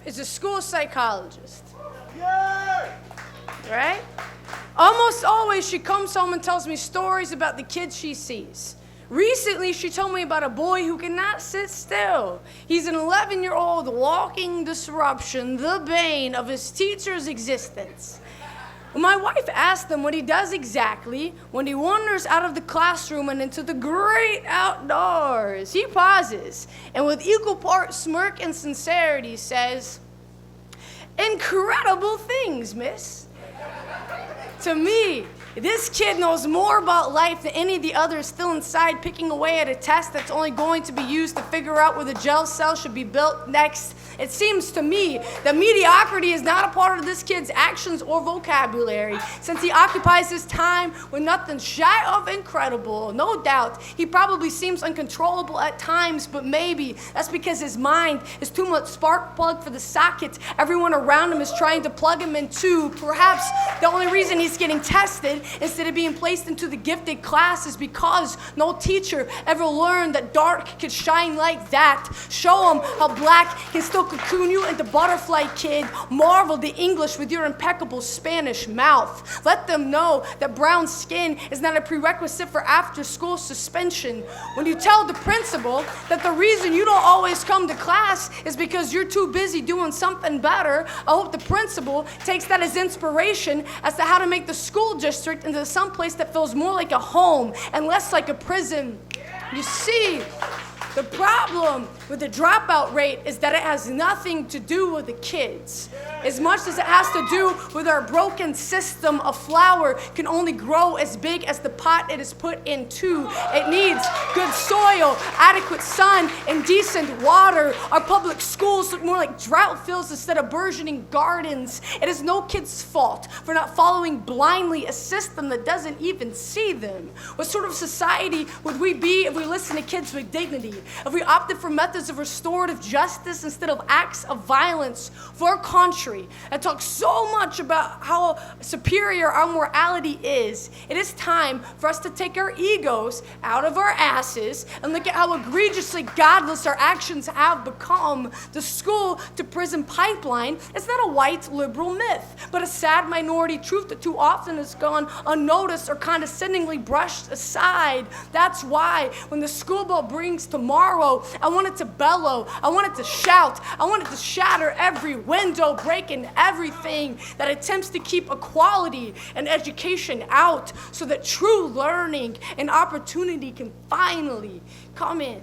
is a school psychologist. Yeah. Right? Almost always she comes home and tells me stories about the kids she sees. Recently, she told me about a boy who cannot sit still. He's an 11-year-old walking disruption, the bane of his teacher's existence. When my wife asked him what he does exactly when he wanders out of the classroom and into the great outdoors, he pauses and with equal part smirk and sincerity says, "Incredible things, miss." To me, this kid knows more about life than any of the others still inside picking away at a test that's only going to be used to figure out where the gel cell should be built next. It seems to me that mediocrity is not a part of this kid's actions or vocabulary, since he occupies his time with nothing shy of incredible. No doubt, he probably seems uncontrollable at times, but maybe that's because his mind is too much spark plug for the sockets everyone around him is trying to plug him into. Perhaps the only reason he's getting tested instead of being placed into the gifted class is because no teacher ever learned that dark could shine like that. Show him how black can still cocoon you into butterfly, kid. Marvel the English with your impeccable Spanish mouth. Let them know that brown skin is not a prerequisite for after-school suspension. When you tell the principal that the reason you don't always come to class is because you're too busy doing something better, I hope the principal takes that as inspiration as to how to make the school district into some place that feels more like a home and less like a prison. You see, the problem with the dropout rate is that it has nothing to do with the kids, as much as it has to do with our broken system. A flower can only grow as big as the pot it is put into. It needs good soil, adequate sun, and decent water. Our public schools look more like drought fields instead of burgeoning gardens. It is no kid's fault for not following blindly a system that doesn't even see them. What sort of society would we be if we listened to kids with dignity? If we opted for methods of restorative justice instead of acts of violence for a country that talks so much about how superior our morality is, it is time for us to take our egos out of our asses and look at how egregiously godless our actions have become. The school to prison pipeline is not a white liberal myth, but a sad minority truth that too often has gone unnoticed or condescendingly brushed aside. That's why when the school bell brings tomorrow, I want it to bellow, I want it to shout, I want it to shatter every window, breaking everything that attempts to keep equality and education out so that true learning and opportunity can finally come in.